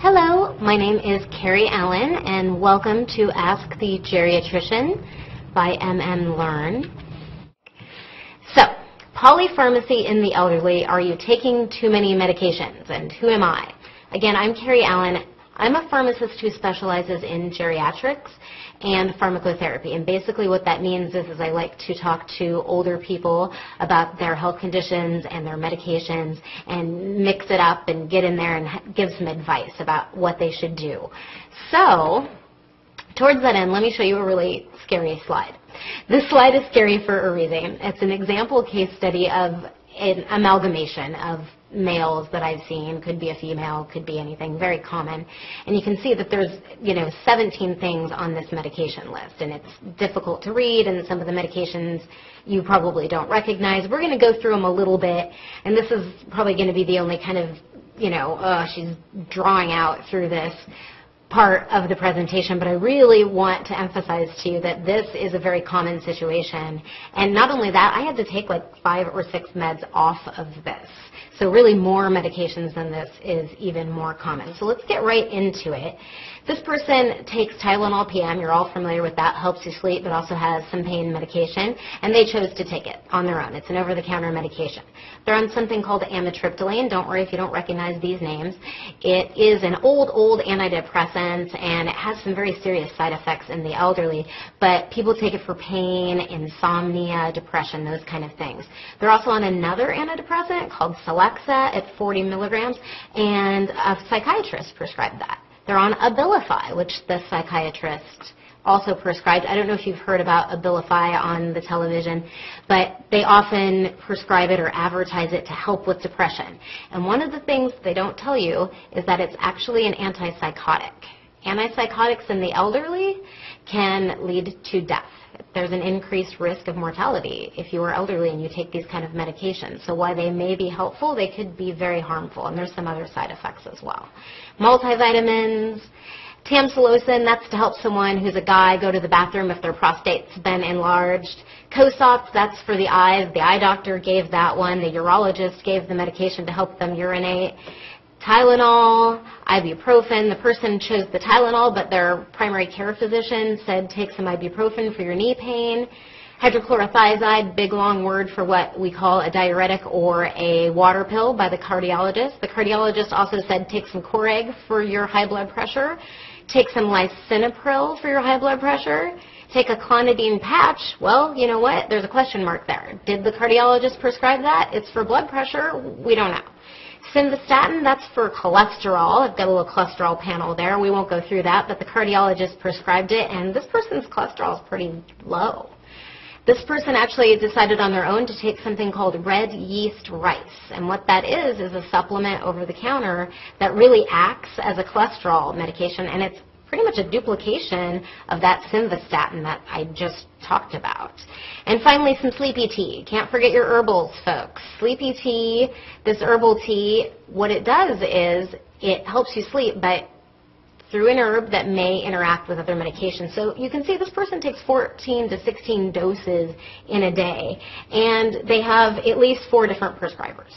Hello, my name is Carrie Allen, and welcome to Ask the Geriatrician by mmlearn. So, polypharmacy in the elderly. Are you taking too many medications? And who am I? Again, I'm Carrie Allen. I'm a pharmacist who specializes in geriatrics and pharmacotherapy. And basically what that means is I like to talk to older people about their health conditions and their medications and mix it up and get in there and give some advice about what they should do. So, towards that end, let me show you a really scary slide. This slide is scary for a reason. It's an example case study of an amalgamation of males that I've seen. Could be a female, could be anything, very common. And you can see that there's, 17 things on this medication list, and it's difficult to read, and some of the medications you probably don't recognize. We're going to go through them a little bit, and this is probably going to be the only kind of, she's drawing out through this part of the presentation, but I really want to emphasize to you that this is a very common situation. And not only that, I had to take like 5 or 6 meds off of this. So really more medications than this is even more common. So let's get right into it. This person takes Tylenol PM. You're all familiar with that. Helps you sleep, but also has some pain medication. And they chose to take it on their own. It's an over-the-counter medication. They're on something called Amitriptyline. Don't worry if you don't recognize these names. It is an old antidepressant, and it has some very serious side effects in the elderly. But people take it for pain, insomnia, depression, those kind of things. They're also on another antidepressant called Celexa at 40 milligrams, and a psychiatrist prescribed that. They're on Abilify, which the psychiatrist also prescribed. I don't know if you've heard about Abilify on the television, but they often prescribe it or advertise it to help with depression. And one of the things they don't tell you is that it's actually an antipsychotic. Antipsychotics in the elderly can lead to death. There's an increased risk of mortality if you are elderly and you take these kind of medications. So while they may be helpful, they could be very harmful, and there's some other side effects as well. Multivitamins, tamsulosin, that's to help someone who's a guy go to the bathroom if their prostate's been enlarged. Cosoft, that's for the eyes. The eye doctor gave that one. The urologist gave the medication to help them urinate. Tylenol, ibuprofen. The person chose the Tylenol, but their primary care physician said take some ibuprofen for your knee pain. Hydrochlorothiazide, big long word for what we call a diuretic or a water pill by the cardiologist. The cardiologist also said take some Coreg for your high blood pressure. Take some lisinopril for your high blood pressure. Take a clonidine patch. Well, you know what? There's a question mark there. Did the cardiologist prescribe that? It's for blood pressure. We don't know. Simvastatin, that's for cholesterol. I've got a little cholesterol panel there. We won't go through that, but the cardiologist prescribed it, and this person's cholesterol is pretty low. This person actually decided on their own to take something called red yeast rice, and what that is a supplement over the counter that really acts as a cholesterol medication, and it's pretty much a duplication of that simvastatin that I just talked about. And finally, some sleepy tea. Can't forget your herbals, folks. Sleepy tea, this herbal tea, what it does is it helps you sleep, but through an herb that may interact with other medications. So you can see this person takes 14 to 16 doses in a day, and they have at least 4 different prescribers.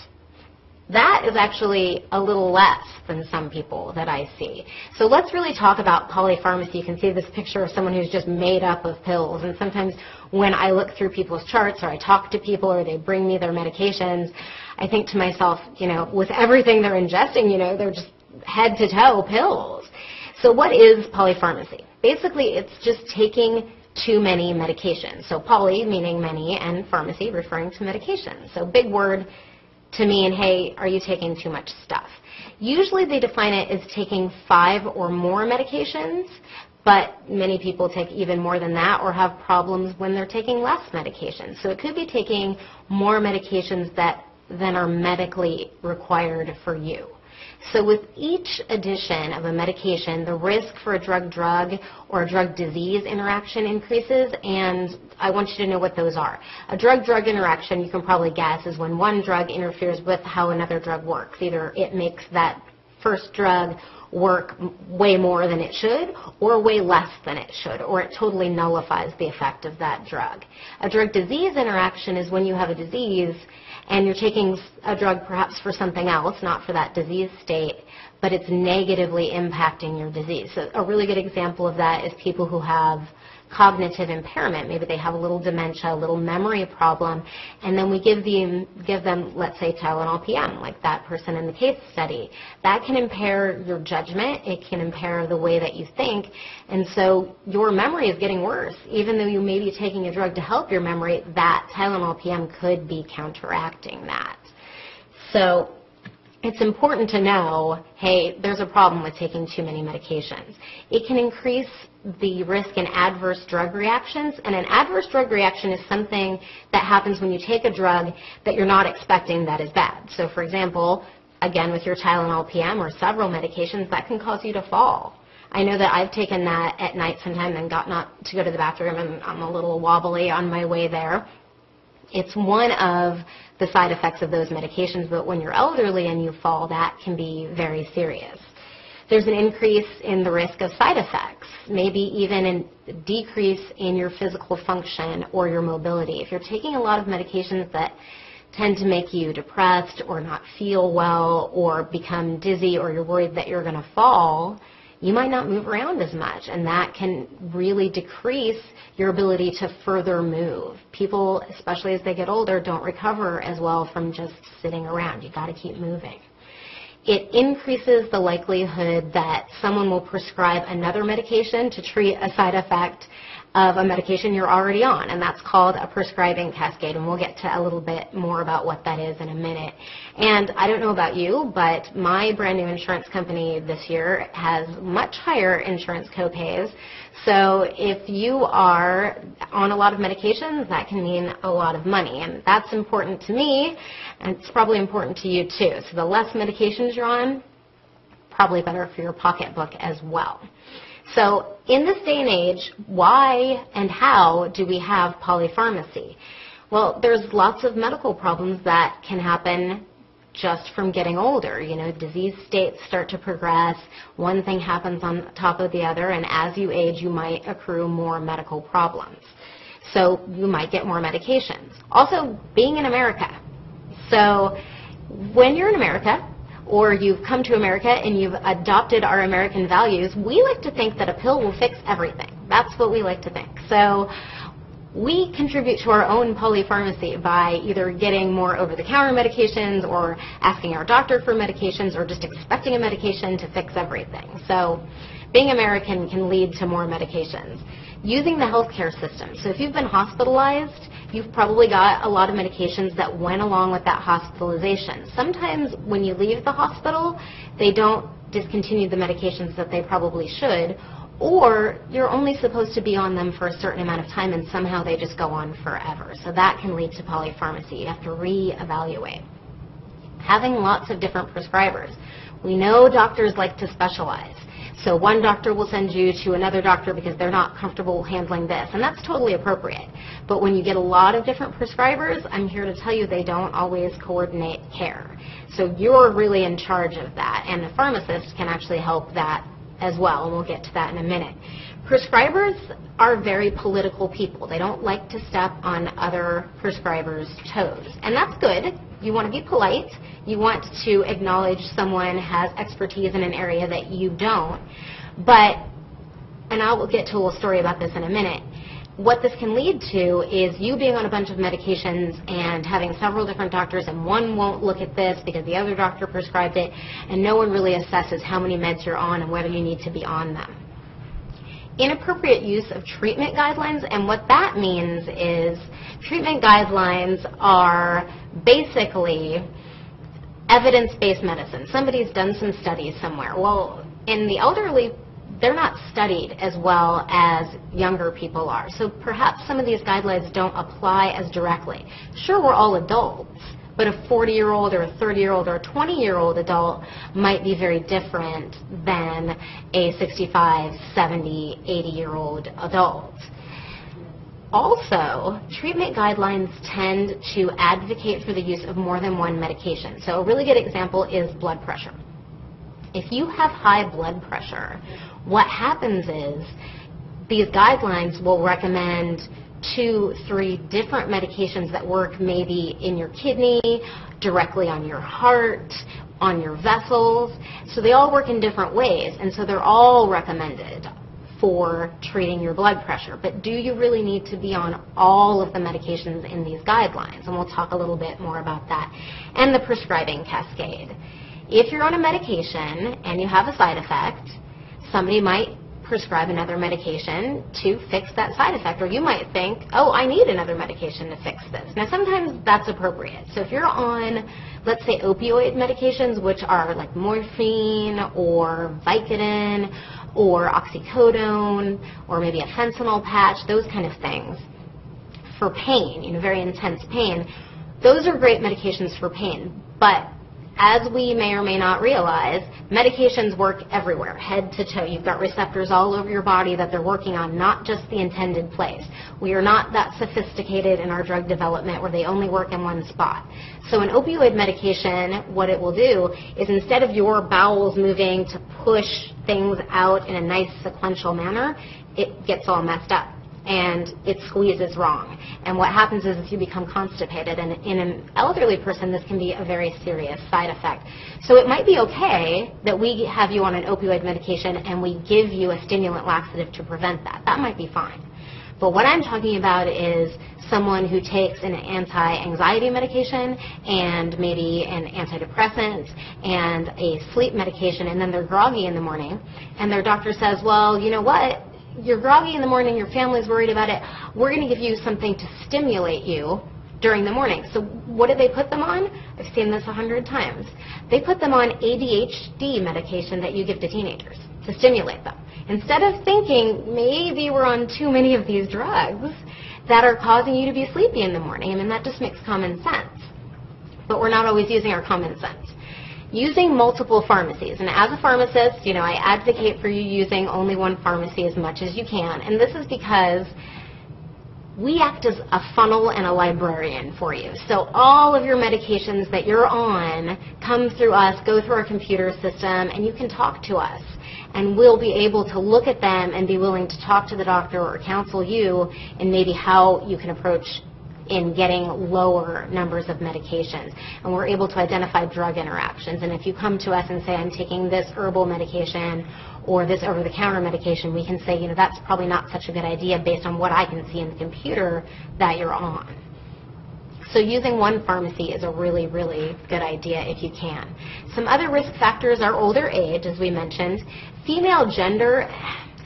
That is actually a little less than some people that I see. So let's really talk about polypharmacy. You can see this picture of someone who's just made up of pills. And sometimes when I look through people's charts or I talk to people or they bring me their medications, I think to myself, with everything they're ingesting, they're just head to toe pills. So what is polypharmacy? Basically, it's just taking too many medications. So poly meaning many and pharmacy referring to medication. So big word to mean, hey, are you taking too much stuff? Usually they define it as taking 5 or more medications, but many people take even more than that or have problems when they're taking less medications. So it could be taking more medications than are medically required for you. So with each addition of a medication, the risk for a drug-drug or a drug-disease interaction increases, and I want you to know what those are. A drug-drug interaction, you can probably guess, is when one drug interferes with how another drug works. Either it makes that first drug work way more than it should, or way less than it should, or it totally nullifies the effect of that drug. A drug-disease interaction is when you have a disease and you're taking a drug perhaps for something else, not for that disease state, but it's negatively impacting your disease. So a really good example of that is people who have cognitive impairment. Maybe they have a little dementia, a little memory problem, and then we give them, let's say, Tylenol PM, like that person in the case study. That can impair your judgment. It can impair the way that you think, and so your memory is getting worse. Even though you may be taking a drug to help your memory, that Tylenol PM could be counteracting that. So it's important to know, hey, there's a problem with taking too many medications. It can increase the risk in adverse drug reactions, and an adverse drug reaction is something that happens when you take a drug that you're not expecting that is bad. So for example, again with your Tylenol PM or several medications, that can cause you to fall. I know that I've taken that at night sometime and got not to go to the bathroom, and I'm a little wobbly on my way there. It's one of the side effects of those medications, but when you're elderly and you fall, that can be very serious. There's an increase in the risk of side effects, maybe even a decrease in your physical function or your mobility. If you're taking a lot of medications that tend to make you depressed or not feel well or become dizzy, or you're worried that you're going to fall, you might not move around as much, and that can really decrease your ability to further move. People, especially as they get older, don't recover as well from just sitting around. You've got to keep moving. It increases the likelihood that someone will prescribe another medication to treat a side effect of a medication you're already on, and that's called a prescribing cascade, and we'll get to a little bit more about what that is in a minute. And I don't know about you, but my brand new insurance company this year has much higher insurance copays. So if you are on a lot of medications, that can mean a lot of money, and that's important to me, and it's probably important to you too. So the less medications you're on, probably better for your pocketbook as well. So in this day and age, why and how do we have polypharmacy? Well, there's lots of medical problems that can happen just from getting older. You know, disease states start to progress, one thing happens on top of the other, and as you age, you might accrue more medical problems. So you might get more medications. Also, being in America. So when you're in America, or you've come to America and you've adopted our American values, we like to think that a pill will fix everything. That's what we like to think. So we contribute to our own polypharmacy by either getting more over-the-counter medications or asking our doctor for medications or just expecting a medication to fix everything. So being American can lead to more medications. Using the healthcare system. So if you've been hospitalized, you've probably got a lot of medications that went along with that hospitalization. Sometimes when you leave the hospital, they don't discontinue the medications that they probably should, or you're only supposed to be on them for a certain amount of time and somehow they just go on forever. So that can lead to polypharmacy. You have to reevaluate. Having lots of different prescribers. We know doctors like to specialize. So one doctor will send you to another doctor because they're not comfortable handling this, and that's totally appropriate. But when you get a lot of different prescribers, I'm here to tell you they don't always coordinate care. So you're really in charge of that, and the pharmacist can actually help that as well, and we'll get to that in a minute. Prescribers are very political people. They don't like to step on other prescribers' toes, and that's good. You want to be polite. You want to acknowledge someone has expertise in an area that you don't. But, and I will get to a little story about this in a minute, what this can lead to is you being on a bunch of medications and having several different doctors, and one won't look at this because the other doctor prescribed it, and no one really assesses how many meds you're on and whether you need to be on them. Inappropriate use of treatment guidelines, and what that means is treatment guidelines are basically evidence-based medicine. Somebody's done some studies somewhere. Well, in the elderly, they're not studied as well as younger people are. So perhaps some of these guidelines don't apply as directly. Sure, we're all adults, but a 40-year-old or a 30-year-old or a 20-year-old adult might be very different than a 65, 70, 80-year-old adult. Also, treatment guidelines tend to advocate for the use of more than one medication. So a really good example is blood pressure. If you have high blood pressure, what happens is these guidelines will recommend 2, 3 different medications that work maybe in your kidney, directly on your heart, on your vessels. So they all work in different ways, and so they're all recommended for treating your blood pressure. But do you really need to be on all of the medications in these guidelines? And we'll talk a little bit more about that. And the prescribing cascade. If you're on a medication and you have a side effect, somebody might prescribe another medication to fix that side effect, or you might think, oh, I need another medication to fix this. Now, sometimes that's appropriate. So if you're on, let's say, opioid medications, which are like morphine or Vicodin or oxycodone or maybe a fentanyl patch, those kind of things, for pain, very intense pain, those are great medications for pain. But as we may or may not realize, medications work everywhere, head to toe. You've got receptors all over your body that they're working on, not just the intended place. We are not that sophisticated in our drug development where they only work in one spot. So an opioid medication, what it will do is, instead of your bowels moving to push things out in a nice sequential manner, it gets all messed up and it squeezes wrong. And what happens is you become constipated, and in an elderly person this can be a very serious side effect. So it might be okay that we have you on an opioid medication and we give you a stimulant laxative to prevent that. That might be fine. But what I'm talking about is someone who takes an anti-anxiety medication and maybe an antidepressant and a sleep medication, and then they're groggy in the morning, and their doctor says, well, you know what? You're groggy in the morning, your family's worried about it, we're going to give you something to stimulate you during the morning. So what do they put them on? I've seen this 100 times. They put them on ADHD medication that you give to teenagers to stimulate them. Instead of thinking maybe we're on too many of these drugs that are causing you to be sleepy in the morning. I mean, that just makes common sense. But we're not always using our common sense. Using multiple pharmacies, and as a pharmacist, I advocate for you using only one pharmacy as much as you can, and this is because we act as a funnel and a librarian for you. So all of your medications that you're on come through us, go through our computer system, and you can talk to us, and we'll be able to look at them and be willing to talk to the doctor or counsel you in maybe how you can approach in getting lower numbers of medications. And we're able to identify drug interactions. And if you come to us and say, I'm taking this herbal medication or this over-the-counter medication, we can say, that's probably not such a good idea based on what I can see in the computer that you're on. So using one pharmacy is a really, really good idea if you can. Some other risk factors are older age, as we mentioned, female gender.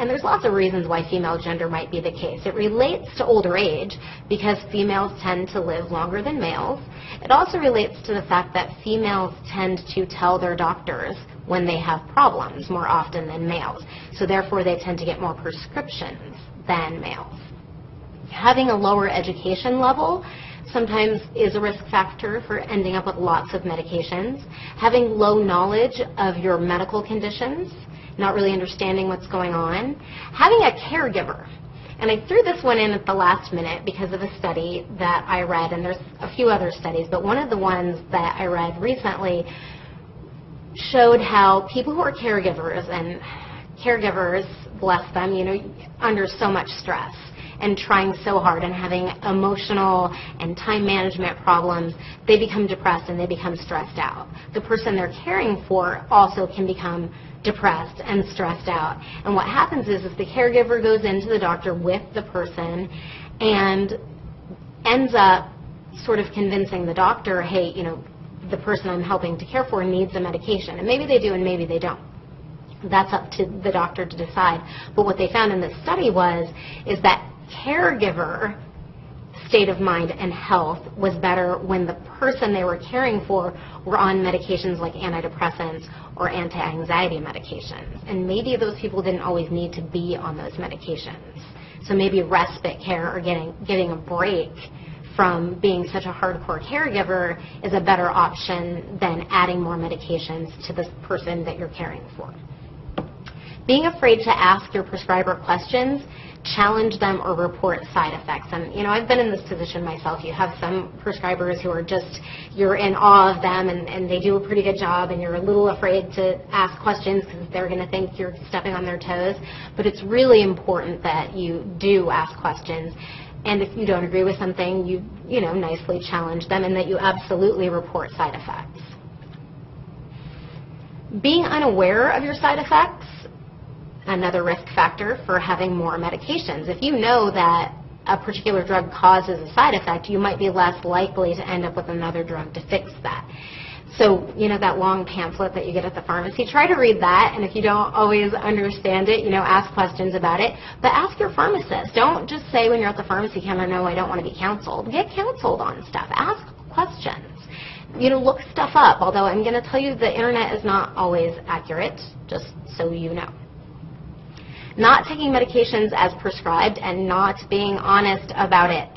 And there's lots of reasons why female gender might be the case. It relates to older age because females tend to live longer than males. It also relates to the fact that females tend to tell their doctors when they have problems more often than males. So therefore they tend to get more prescriptions than males. Having a lower education level sometimes is a risk factor for ending up with lots of medications. Having low knowledge of your medical conditions, not really understanding what's going on. Having a caregiver. And I threw this one in at the last minute because of a study that I read, and there's a few other studies, but one of the ones that I read recently showed how people who are caregivers, and caregivers, bless them, under so much stress and trying so hard and having emotional and time management problems, they become depressed and they become stressed out. The person they're caring for also can become depressed and stressed out. And what happens is the caregiver goes into the doctor with the person and ends up sort of convincing the doctor, hey, the person I'm helping to care for needs a medication. And maybe they do and maybe they don't. That's up to the doctor to decide. But what they found in this study is that caregiver state of mind and health was better when the person they were caring for were on medications like antidepressants or anti-anxiety medications. And maybe those people didn't always need to be on those medications. So maybe respite care or getting a break from being such a hardcore caregiver is a better option than adding more medications to the person that you're caring for. Being afraid to ask your prescriber questions, challenge them, or report side effects. And, I've been in this position myself. You have some prescribers who are just, you're in awe of them and they do a pretty good job, and you're a little afraid to ask questions because they're going to think you're stepping on their toes. But it's really important that you do ask questions. And if you don't agree with something, you know, nicely challenge them, and that you absolutely report side effects. Being unaware of your side effects, another risk factor for having more medications. If you know that a particular drug causes a side effect, you might be less likely to end up with another drug to fix that. So, you know, that long pamphlet that you get at the pharmacy, try to read that, and if you don't always understand it, you know, ask questions about it. But ask your pharmacist. Don't just say when you're at the pharmacy counter, no, I don't want to be counseled. Get counseled on stuff. Ask questions. You know, look stuff up, although I'm going to tell you the internet is not always accurate, just so you know. Not taking medications as prescribed and not being honest about it.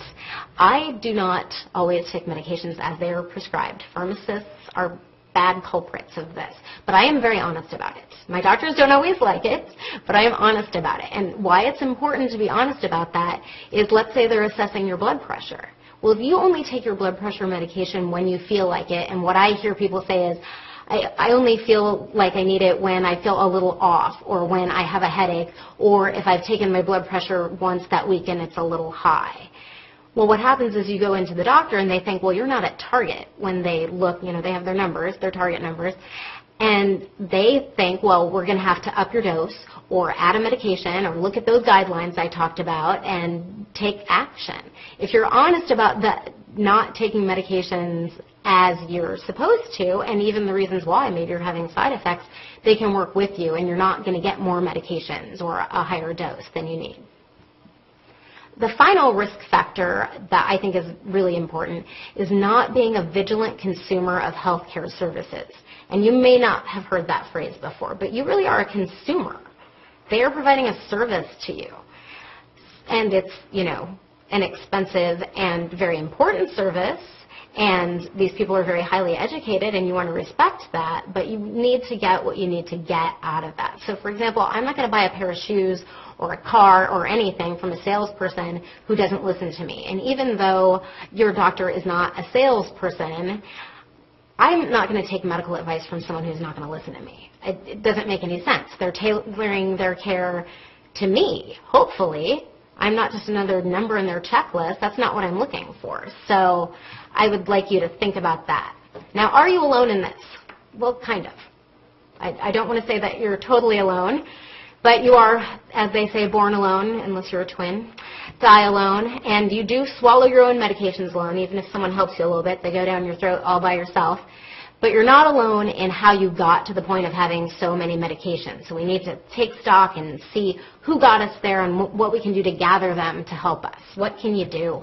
I do not always take medications as they are prescribed. Pharmacists are bad culprits of this, but I am very honest about it. My doctors don't always like it, but I am honest about it. And why it's important to be honest about that is, let's say they're assessing your blood pressure. Well, if you only take your blood pressure medication when you feel like it, and what I hear people say is, I only feel like I need it when I feel a little off, or when I have a headache, or if I've taken my blood pressure once that week and it's a little high. Well, what happens is you go into the doctor and they think, well, you're not at target. When they look, you know, they have their numbers, their target numbers, and they think, well, we're going to have to up your dose or add a medication or look at those guidelines I talked about and take action. If you're honest about not taking medications as you're supposed to, and even the reasons why maybe you're having side effects, they can work with you, and you're not going to get more medications or a higher dose than you need. The final risk factor that I think is really important is not being a vigilant consumer of healthcare services. And you may not have heard that phrase before, but you really are a consumer. They are providing a service to you. And it's, you know, an expensive and very important service, and these people are very highly educated, and you want to respect that, but you need to get what you need to get out of that. So, for example, I'm not going to buy a pair of shoes or a car or anything from a salesperson who doesn't listen to me. And even though your doctor is not a salesperson, I'm not going to take medical advice from someone who's not going to listen to me. It doesn't make any sense. They're tailoring their care to me, hopefully. I'm not just another number in their checklist. That's not what I'm looking for. So I would like you to think about that. Now, are you alone in this? Well, kind of. I don't want to say that you're totally alone, but you are, as they say, born alone, unless you're a twin, die alone, and you do swallow your own medications alone. Even if someone helps you a little bit, they go down your throat all by yourself. But you're not alone in how you got to the point of having so many medications. So we need to take stock and see who got us there and what we can do to gather them to help us. What can you do?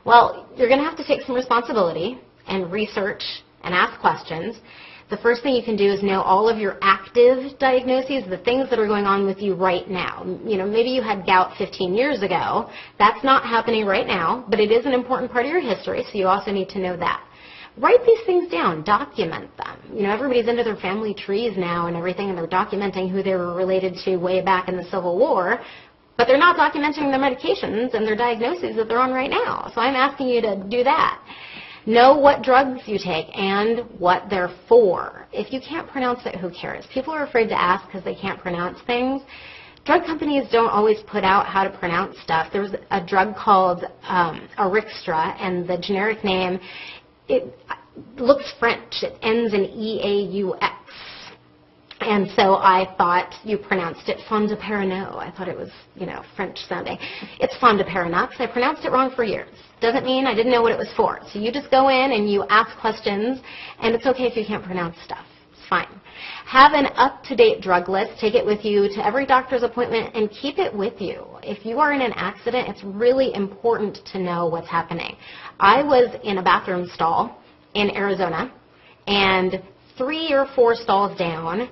Well, you're going to have to take some responsibility and research and ask questions. The first thing you can do is know all of your active diagnoses, the things that are going on with you right now. You know, maybe you had gout 15 years ago. That's not happening right now, but it is an important part of your history, so you also need to know that. Write these things down. Document them. You know, everybody's into their family trees now and everything, and they're documenting who they were related to way back in the Civil War, but they're not documenting their medications and their diagnoses that they're on right now. So I'm asking you to do that. Know what drugs you take and what they're for. If you can't pronounce it, who cares? People are afraid to ask because they can't pronounce things. Drug companies don't always put out how to pronounce stuff. There's a drug called Arixtra, and the generic name, it looks French. It ends in E-A-U-X. And so I thought you pronounced it Fondaparinux. I thought it was, you know, French sounding. It's Fondaparinux. I pronounced it wrong for years. Doesn't mean I didn't know what it was for. So you just go in and you ask questions, and it's okay if you can't pronounce stuff. It's fine. Have an up-to-date drug list. Take it with you to every doctor's appointment and keep it with you. If you are in an accident, it's really important to know what's happening. I was in a bathroom stall in Arizona, and 3 or 4 stalls down,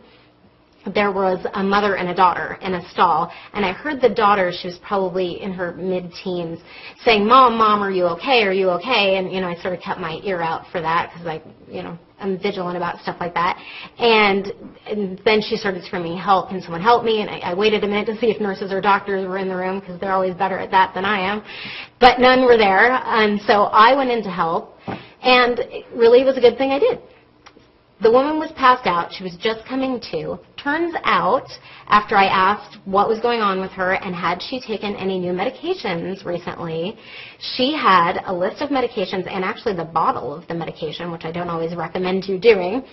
there was a mother and a daughter in a stall, and I heard the daughter, she was probably in her mid-teens, saying, Mom, are you okay? Are you okay? And, you know, I sort of kept my ear out for that because I'm vigilant about stuff like that. And then she started screaming, help, can someone help me? And I waited a minute to see if nurses or doctors were in the room because they're always better at that than I am. But none were there, and so I went in to help, and it really was a good thing I did. The woman was passed out. She was just coming to. Turns out, after I asked what was going on with her and had she taken any new medications recently, she had a list of medications and actually the bottle of the medication, which I don't always recommend you doing,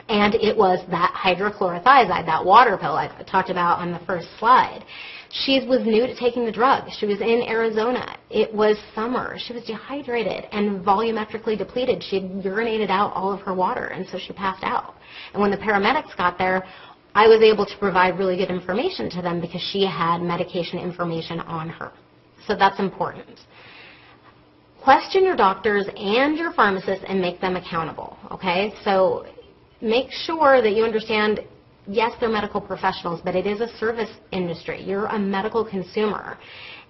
and it was that hydrochlorothiazide, that water pill I talked about on the first slide. She was new to taking the drug. She was in Arizona. It was summer. She was dehydrated and volumetrically depleted. She had urinated out all of her water, and so she passed out. And when the paramedics got there, I was able to provide really good information to them because she had medication information on her. So that's important. Question your doctors and your pharmacists and make them accountable, okay? So make sure that you understand, yes, they're medical professionals, but it is a service industry. You're a medical consumer.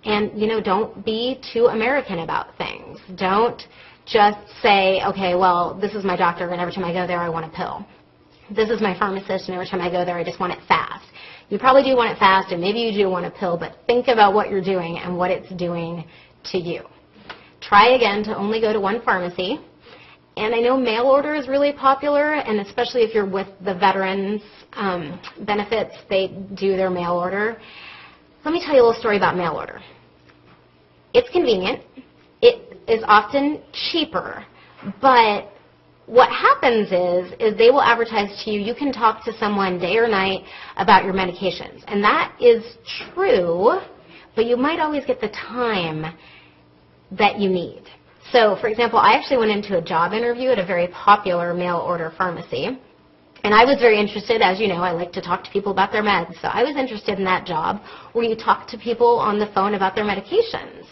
And, you know, don't be too American about things. Don't just say, okay, well, this is my doctor, and every time I go there, I want a pill. This is my pharmacist, and every time I go there, I just want it fast. You probably do want it fast, and maybe you do want a pill, but think about what you're doing and what it's doing to you. Try again to only go to one pharmacy. And I know mail order is really popular, and especially if you're with the veterans benefits, they do their mail order. Let me tell you a little story about mail order. It's convenient. It is often cheaper, but what happens is they will advertise to you, you can talk to someone day or night about your medications. And that is true, but you might always get the time that you need. So, for example, I actually went into a job interview at a very popular mail order pharmacy. And I was very interested, as you know, I like to talk to people about their meds. So I was interested in that job where you talk to people on the phone about their medications.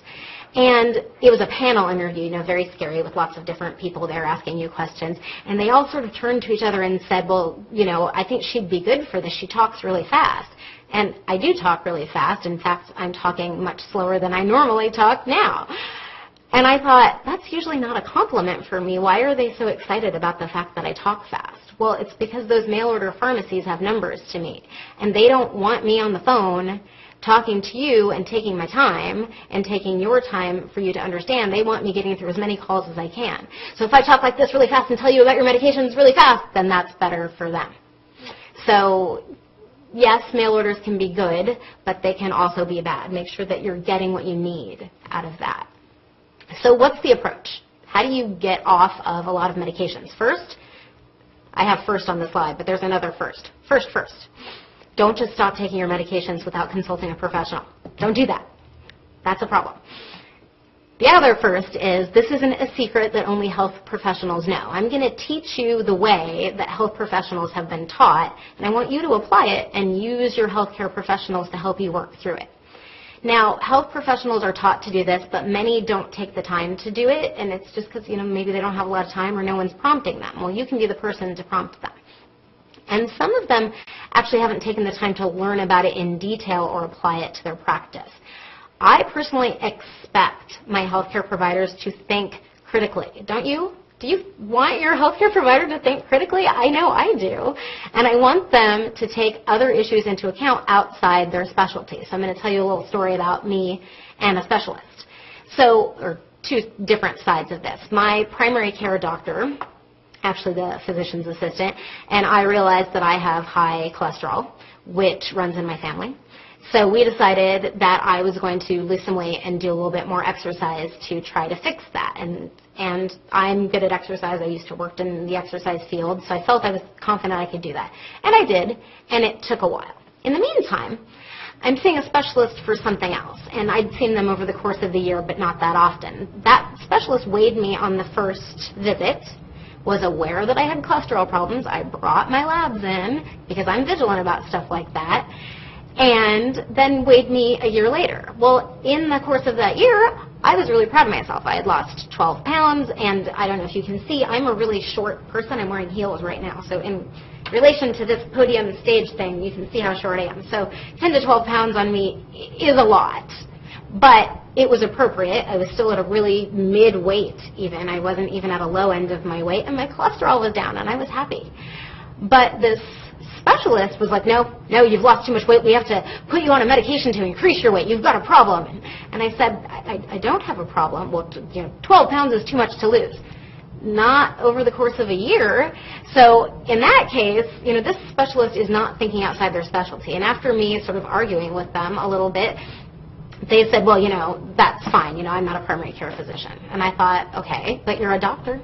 And it was a panel interview, you know, very scary with lots of different people there asking you questions. And they all sort of turned to each other and said, well, you know, I think she'd be good for this. She talks really fast. And I do talk really fast. In fact, I'm talking much slower than I normally talk now. And I thought, that's usually not a compliment for me. Why are they so excited about the fact that I talk fast? Well, it's because those mail order pharmacies have numbers to meet. And they don't want me on the phone talking to you and taking my time and taking your time for you to understand. They want me getting through as many calls as I can. So if I talk like this really fast and tell you about your medications really fast, then that's better for them. So yes, mail orders can be good, but they can also be bad. Make sure that you're getting what you need out of that. So what's the approach? How do you get off of a lot of medications? First, I have first on the slide, but there's another first. First. Don't just stop taking your medications without consulting a professional. Don't do that. That's a problem. The other first is, this isn't a secret that only health professionals know. I'm going to teach you the way that health professionals have been taught, and I want you to apply it and use your healthcare professionals to help you work through it. Now, health professionals are taught to do this, but many don't take the time to do it, and it's just because, you know, maybe they don't have a lot of time or no one's prompting them. Well, you can be the person to prompt them. And some of them actually haven't taken the time to learn about it in detail or apply it to their practice. I personally expect my healthcare providers to think critically. Don't you? Do you want your healthcare provider to think critically? I know I do. And I want them to take other issues into account outside their specialty. So I'm going to tell you a little story about me and a specialist. So, or two different sides of this. My primary care doctor, actually the physician's assistant, and I realized that I have high cholesterol, which runs in my family. So we decided that I was going to lose some weight and do a little bit more exercise to try to fix that. And I'm good at exercise. I used to work in the exercise field, so I felt I was confident I could do that. And I did, and it took a while. In the meantime, I'm seeing a specialist for something else, and I'd seen them over the course of the year, but not that often. That specialist weighed me on the first visit, was aware that I had cholesterol problems. I brought my labs in because I'm vigilant about stuff like that, and then weighed me a year later. Well, in the course of that year, I was really proud of myself. I had lost 12 pounds, and I don't know if you can see, I'm a really short person. I'm wearing heels right now, so in relation to this podium stage thing, you can see how short I am. So 10 to 12 pounds on me is a lot, but it was appropriate. I was still at a really mid-weight even. I wasn't even at a low end of my weight, and my cholesterol was down, and I was happy. But this specialist was like, no, you've lost too much weight. We have to put you on a medication to increase your weight. You've got a problem. And I said, I don't have a problem. Well, 12 pounds is too much to lose. not over the course of a year. So in that case, you know, this specialist is not thinking outside their specialty. And after me sort of arguing with them a little bit, they said, well, you know, that's fine. You know, I'm not a primary care physician. And I thought, okay, but you're a doctor.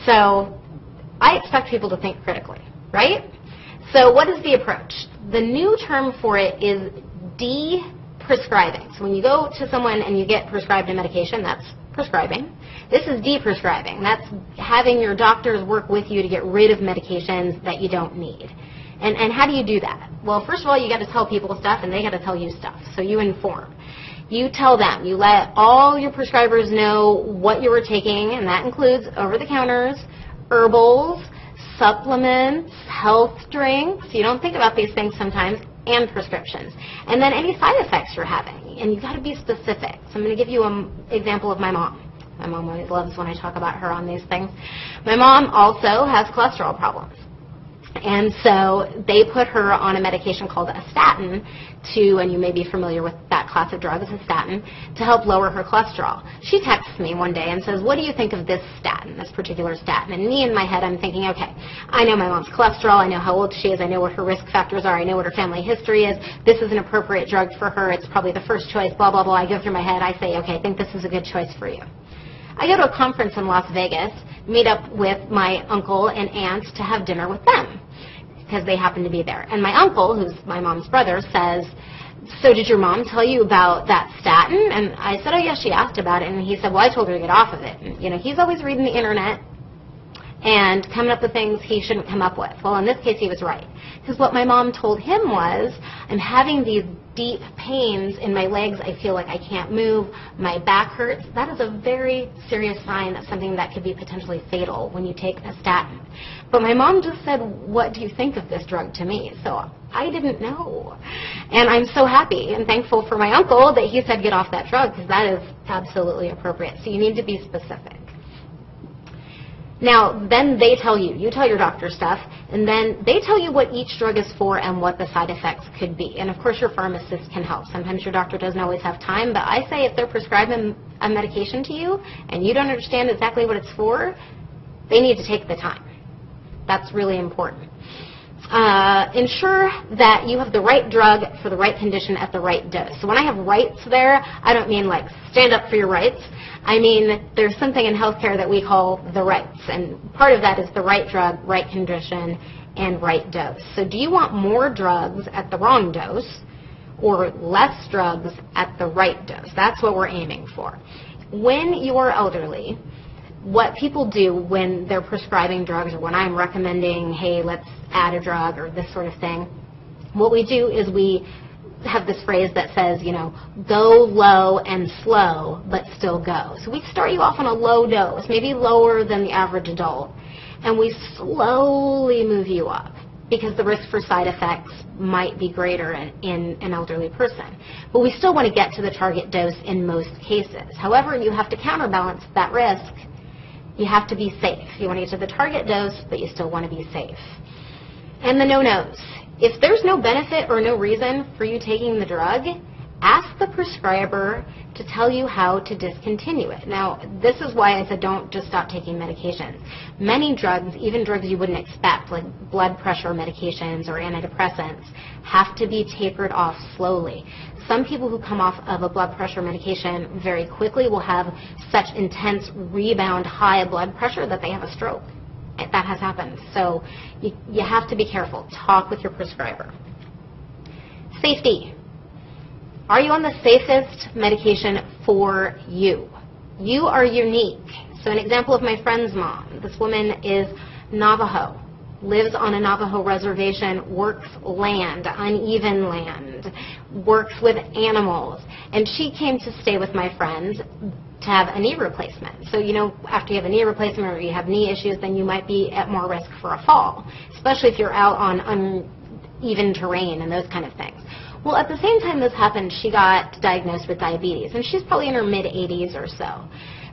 So I expect people to think critically, right? So what is the approach? The new term for it is de-prescribing. So when you go to someone and you get prescribed a medication, that's prescribing. This is de-prescribing. That's having your doctors work with you to get rid of medications that you don't need. And how do you do that? Well, first of all, you got to tell people stuff, and they got to tell you stuff. So you inform. You tell them. You let all your prescribers know what you were taking, and that includes over-the-counters, herbals, supplements, health drinks. You don't think about these things sometimes, and prescriptions. And then any side effects you're having. And you've got to be specific. So I'm going to give you an example of my mom. My mom always loves when I talk about her on these things. My mom also has cholesterol problems. And so they put her on a medication called a statin to, and you may be familiar with that class of drug as a statin, to help lower her cholesterol. She texts me one day and says, what do you think of this statin, this particular statin? And me in my head, I'm thinking, okay, I know my mom's cholesterol, I know how old she is, I know what her risk factors are, I know what her family history is, this is an appropriate drug for her, it's probably the first choice, blah, blah, blah. I go through my head, I say, okay, I think this is a good choice for you. I go to a conference in Las Vegas, meet up with my uncle and aunt to have dinner with them, because they happen to be there. And my uncle, who's my mom's brother, says, so did your mom tell you about that statin? And I said, oh, yeah, she asked about it. And he said, well, I told her to get off of it. And, you know, he's always reading the internet and coming up with things he shouldn't come up with. Well, in this case, he was right. Because what my mom told him was, I'm having these deep pains in my legs. I feel like I can't move. My back hurts. That is a very serious sign of something that could be potentially fatal when you take a statin. But my mom just said, what do you think of this drug to me? So I didn't know. And I'm so happy and thankful for my uncle that he said get off that drug, because that is absolutely appropriate. So you need to be specific. Now, then they tell you, you tell your doctor stuff, and then they tell you what each drug is for and what the side effects could be. And of course, your pharmacist can help. Sometimes your doctor doesn't always have time, but I say if they're prescribing a medication to you and you don't understand exactly what it's for, they need to take the time. That's really important. Ensure that you have the right drug for the right condition at the right dose. So when I have rights there, I don't mean like stand up for your rights. I mean there's something in healthcare that we call the rights, and part of that is the right drug, right condition, and right dose. So do you want more drugs at the wrong dose or less drugs at the right dose? That's what we're aiming for. When you are elderly, what people do when they're prescribing drugs, or when I'm recommending, hey, let's add a drug or this sort of thing, what we do is we have this phrase that says, you know, go low and slow, but still go. So we start you off on a low dose, maybe lower than the average adult, and we slowly move you up, because the risk for side effects might be greater in an elderly person. But we still want to get to the target dose in most cases. However, you have to counterbalance that risk. You have to be safe. You want to get to the target dose, but you still want to be safe. And the no-nos. If there's no benefit or no reason for you taking the drug, ask the prescriber to tell you how to discontinue it. Now, this is why I said don't just stop taking medications. Many drugs, even drugs you wouldn't expect, like blood pressure medications or antidepressants, have to be tapered off slowly. Some people who come off of a blood pressure medication very quickly will have such intense rebound high blood pressure that they have a stroke. That has happened. So you have to be careful. Talk with your prescriber. Safety. Are you on the safest medication for you? You are unique. So an example of my friend's mom. This woman is Navajo, lives on a Navajo reservation, works land, uneven land, works with animals. And she came to stay with my friends to have a knee replacement. So, you know, after you have a knee replacement or you have knee issues, then you might be at more risk for a fall, especially if you're out on uneven terrain and those kind of things. Well, at the same time this happened, she got diagnosed with diabetes, and she's probably in her mid-80s or so.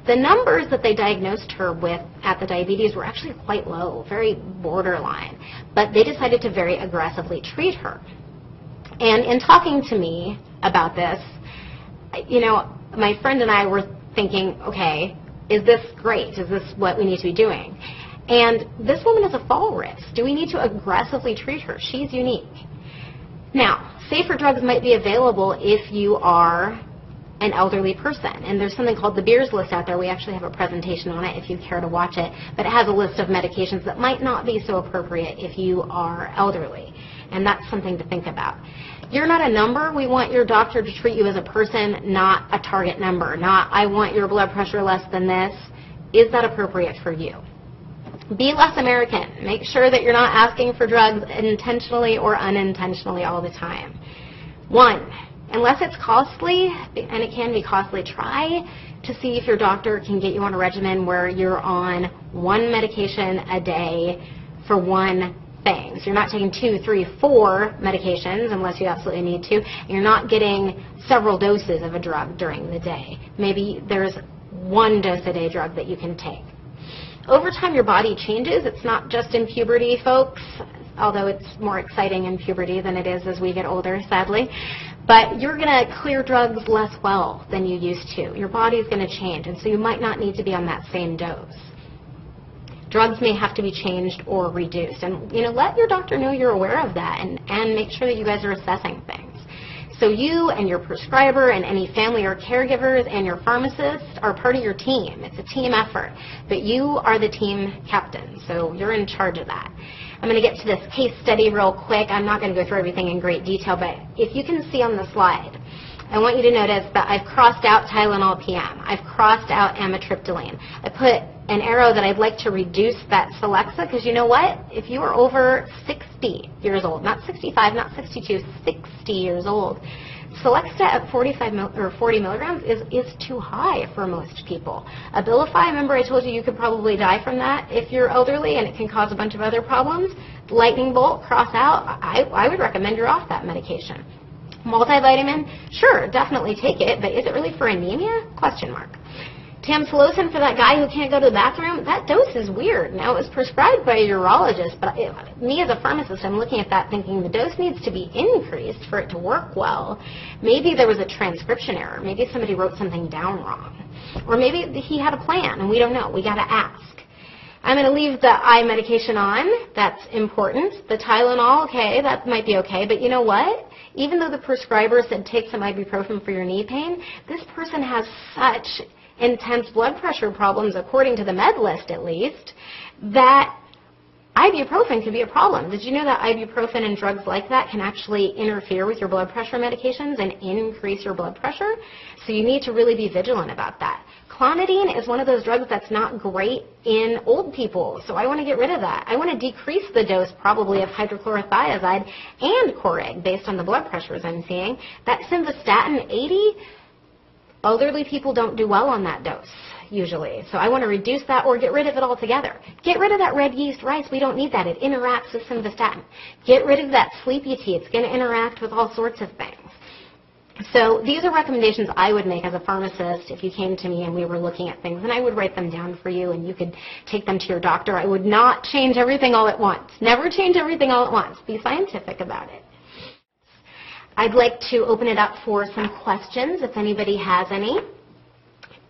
The numbers that they diagnosed her with at the diabetes were actually quite low, very borderline, but they decided to very aggressively treat her. And in talking to me about this, you know, my friend and I were thinking, okay, Is this great? Is this what we need to be doing? And this woman is a fall risk. Do we need to aggressively treat her? She's unique. Now, safer drugs might be available if you are an elderly person. And there's something called the Beers list out there. We actually have a presentation on it if you care to watch it. But it has a list of medications that might not be so appropriate if you are elderly. And that's something to think about. You're not a number. We want your doctor to treat you as a person, not a target number. Not, I want your blood pressure less than this. Is that appropriate for you? Be less American. Make sure that you're not asking for drugs intentionally or unintentionally all the time. 1, unless it's costly, and it can be costly, try to see if your doctor can get you on a regimen where you're on 1 medication a day for 1 thing. So you're not taking 2, 3, 4 medications unless you absolutely need to. You're not getting several doses of a drug during the day. Maybe there's 1 dose a day drug that you can take. Over time, your body changes. It's not just in puberty, folks, although it's more exciting in puberty than it is as we get older, sadly. But you're going to clear drugs less well than you used to. Your body's going to change, and so you might not need to be on that same dose. Drugs may have to be changed or reduced. And, let your doctor know you're aware of that and make sure that you guys are assessing things. So you and your prescriber and any family or caregivers and your pharmacist are part of your team. It's a team effort. But you are the team captain, so you're in charge of that. I'm going to get to this case study real quick. I'm not going to go through everything in great detail, but if you can see on the slide, I want you to notice that I've crossed out Tylenol PM. I've crossed out Amitriptyline. I put an arrow that I'd like to reduce that Celexa, because you know what? If you are over 60 years old, not 65, not 62, 60 years old, Celexa at 40 milligrams is too high for most people. Abilify, remember I told you you could probably die from that if you're elderly, and it can cause a bunch of other problems. Lightning Bolt, cross out. I would recommend you're off that medication. Multivitamin, sure, definitely take it, but is it really for anemia? Question mark. Tamsulosin for that guy who can't go to the bathroom, that dose is weird. Now, it was prescribed by a urologist, but me as a pharmacist, I'm looking at that thinking the dose needs to be increased for it to work well. Maybe there was a transcription error. Maybe somebody wrote something down wrong. Or maybe he had a plan, and we don't know. We got to ask. I'm going to leave the eye medication on. That's important. The Tylenol, okay, that might be okay. But you know what? Even though the prescriber said take some ibuprofen for your knee pain, this person has such intense blood pressure problems, according to the med list at least, that ibuprofen could be a problem. Did you know that ibuprofen and drugs like that can actually interfere with your blood pressure medications and increase your blood pressure? So you need to really be vigilant about that. Clonidine is one of those drugs that's not great in old people, so I want to get rid of that. I want to decrease the dose probably of hydrochlorothiazide and Coreg based on the blood pressures I'm seeing. That simvastatin 80, elderly people don't do well on that dose usually, so I want to reduce that or get rid of it altogether. Get rid of that red yeast rice. We don't need that. It interacts with simvastatin. Get rid of that sleepy tea. It's going to interact with all sorts of things. So these are recommendations I would make as a pharmacist if you came to me and we were looking at things, and I would write them down for you and you could take them to your doctor. I would not change everything all at once. Never change everything all at once. Be scientific about it. I'd like to open it up for some questions if anybody has any.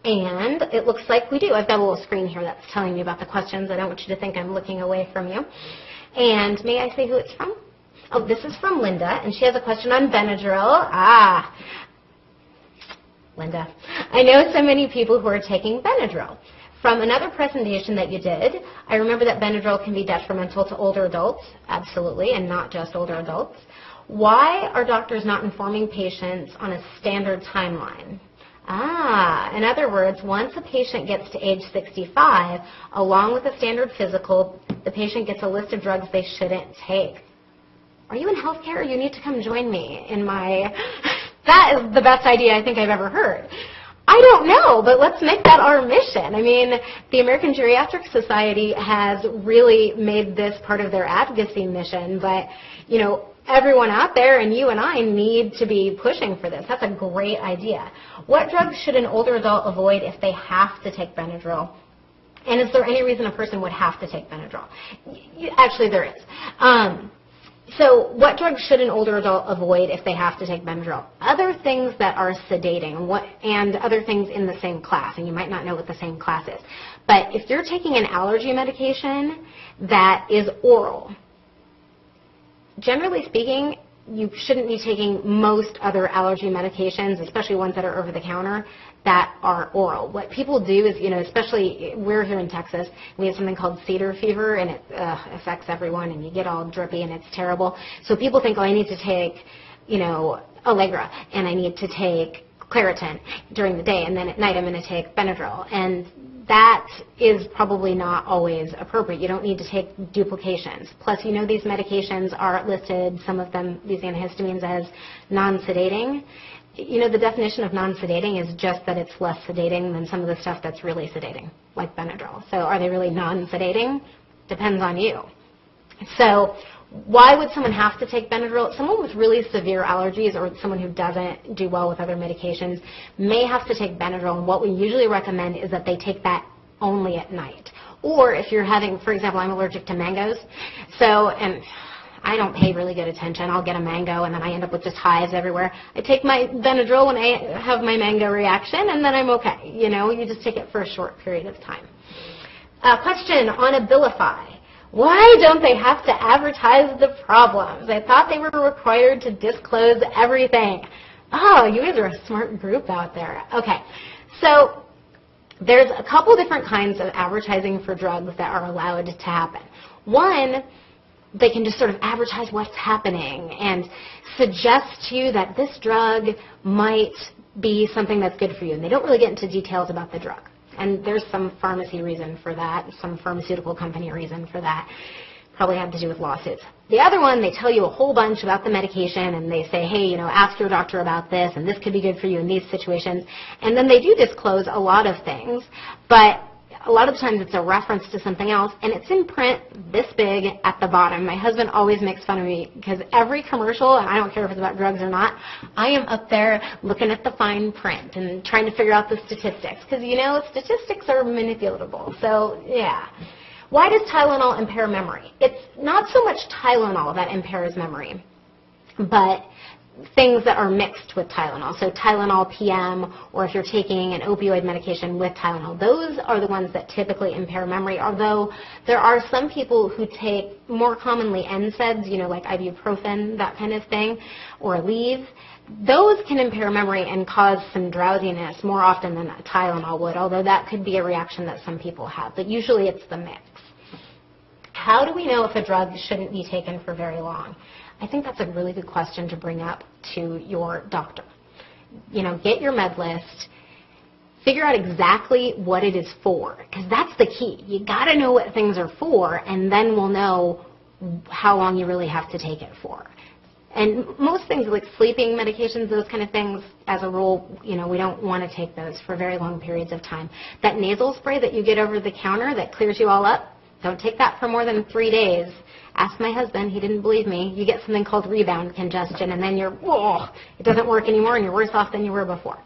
And it looks like we do. I've got a little screen here that's telling me about the questions. I don't want you to think I'm looking away from you. And may I say who it's from? Oh, this is from Linda, and she has a question on Benadryl. Linda, I know so many people who are taking Benadryl. From another presentation that you did, I remember that Benadryl can be detrimental to older adults, absolutely, and not just older adults. Why are doctors not informing patients on a standard timeline? In other words, once a patient gets to age 65, along with a standard physical, the patient gets a list of drugs they shouldn't take. Are you in healthcare? You need to come join me in my... That is the best idea I think I've ever heard. I don't know, but let's make that our mission. I mean, the American Geriatric Society has really made this part of their advocacy mission, but, you know, everyone out there and you and I need to be pushing for this. That's a great idea. What drugs should an older adult avoid if they have to take Benadryl? And is there any reason a person would have to take Benadryl? Actually, there is. So what drugs should an older adult avoid if they have to take Benadryl? Other things that are sedating and other things in the same class, and you might not know what the same class is. But if you're taking an allergy medication that is oral, generally speaking, you shouldn't be taking most other allergy medications, especially ones that are over the counter, that are oral. What people do is, especially we're here in Texas, we have something called cedar fever, and it affects everyone, and you get all drippy, and it's terrible. So people think, oh, I need to take, Allegra, and I need to take Claritin during the day, and then at night I'm going to take Benadryl. And that is probably not always appropriate. You don't need to take duplications. Plus, these medications are listed, some of them, these antihistamines, as non-sedating. The definition of non-sedating is just that it's less sedating than some of the stuff that's really sedating, like Benadryl. So are they really non-sedating? Depends on you. So why would someone have to take Benadryl? Someone with really severe allergies or someone who doesn't do well with other medications may have to take Benadryl, and what we usually recommend is that they take that only at night. Or if you're having, for example, I'm allergic to mangoes, and I don't pay really good attention. I'll get a mango, and then I end up with just hives everywhere. I take my Benadryl when I have my mango reaction, and then I'm okay. You just take it for a short period of time. Question on Abilify. Why don't they have to advertise the problems? I thought they were required to disclose everything. Oh, you guys are a smart group out there. Okay, so there's a couple different kinds of advertising for drugs that are allowed to happen. One, they can just sort of advertise what's happening and suggest to you that this drug might be something that's good for you. And they don't really get into details about the drug. And there's some pharmacy reason for that, some pharmaceutical company reason for that. Probably had to do with lawsuits. The other one, they tell you a whole bunch about the medication, and they say, hey, ask your doctor about this, and this could be good for you in these situations. And then they do disclose a lot of things, but a lot of the times it's a reference to something else, and it's in print this big at the bottom. My husband always makes fun of me because every commercial, and I don't care if it's about drugs or not, I am up there looking at the fine print and trying to figure out the statistics because, statistics are manipulatable. So, yeah. Why does Tylenol impair memory? It's not so much Tylenol that impairs memory, but things that are mixed with Tylenol. So Tylenol PM, or if you're taking an opioid medication with Tylenol, those are the ones that typically impair memory, although there are some people who take more commonly NSAIDs, like ibuprofen, that kind of thing, or Aleve. Those can impair memory and cause some drowsiness more often than Tylenol would, although that could be a reaction that some people have, but usually it's the mix. How do we know if a drug shouldn't be taken for very long? I think that's a really good question to bring up to your doctor. Get your med list, figure out exactly what it is for, because that's the key. You got to know what things are for, and then we'll know how long you really have to take it for. And most things like sleeping medications, those kind of things, as a rule, we don't want to take those for very long periods of time. That nasal spray that you get over the counter that clears you all up, don't take that for more than 3 days. Ask my husband. He didn't believe me. You get something called Rebound Congestion, and then it doesn't work anymore, and you're worse off than you were before.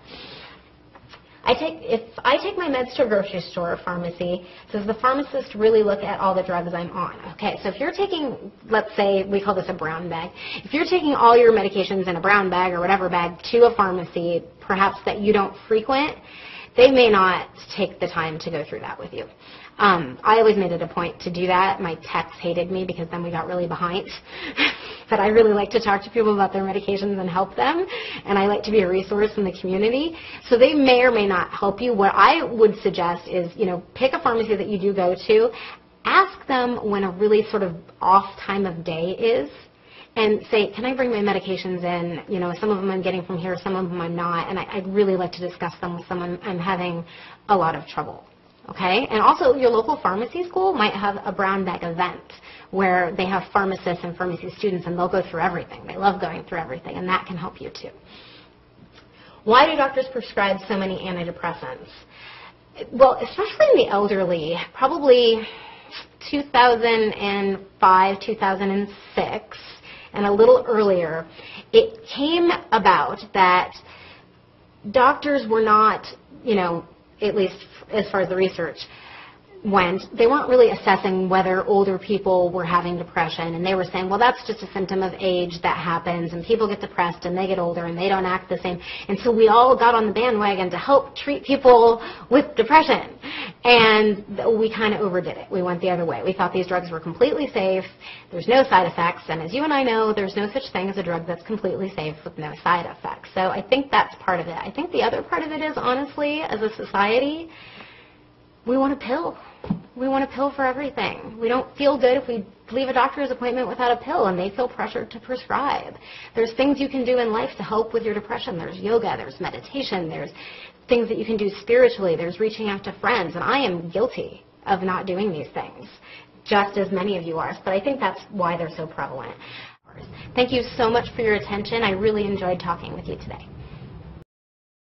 If I take my meds to a grocery store or pharmacy, does the pharmacist really look at all the drugs I'm on? Okay, so if you're taking, let's say, we call this a brown bag. If you're taking all your medications in a brown bag or whatever bag to a pharmacy, perhaps that you don't frequent, they may not take the time to go through that with you. I always made it a point to do that. My techs hated me because then we got really behind. But I really like to talk to people about their medications and help them, and I like to be a resource in the community. So they may or may not help you. What I would suggest is, pick a pharmacy that you do go to, ask them when a really sort of off time of day is, and say, can I bring my medications in? Some of them I'm getting from here, some of them I'm not, and I'd really like to discuss them with someone I'm having a lot of trouble. Okay? And also, your local pharmacy school might have a brown bag event where they have pharmacists and pharmacy students, and they'll go through everything. They love going through everything, and that can help you too. Why do doctors prescribe so many antidepressants? Well, especially in the elderly, probably 2005, 2006, and a little earlier, it came about that doctors were not, at least as far as the research, they weren't really assessing whether older people were having depression, and they were saying, well, that's just a symptom of age that happens, and people get depressed and they get older and they don't act the same. And so we all got on the bandwagon to help treat people with depression. And we kind of overdid it. We went the other way. We thought these drugs were completely safe. There's no side effects. And as you and I know, there's no such thing as a drug that's completely safe with no side effects. So I think that's part of it. I think the other part of it is, honestly, as a society, we want a pill. We want a pill for everything. We don't feel good if we leave a doctor's appointment without a pill, and they feel pressured to prescribe. There's things you can do in life to help with your depression. There's yoga, there's meditation, there's things that you can do spiritually, there's reaching out to friends, and I am guilty of not doing these things, just as many of you are, but I think that's why they're so prevalent. Thank you so much for your attention. I really enjoyed talking with you today.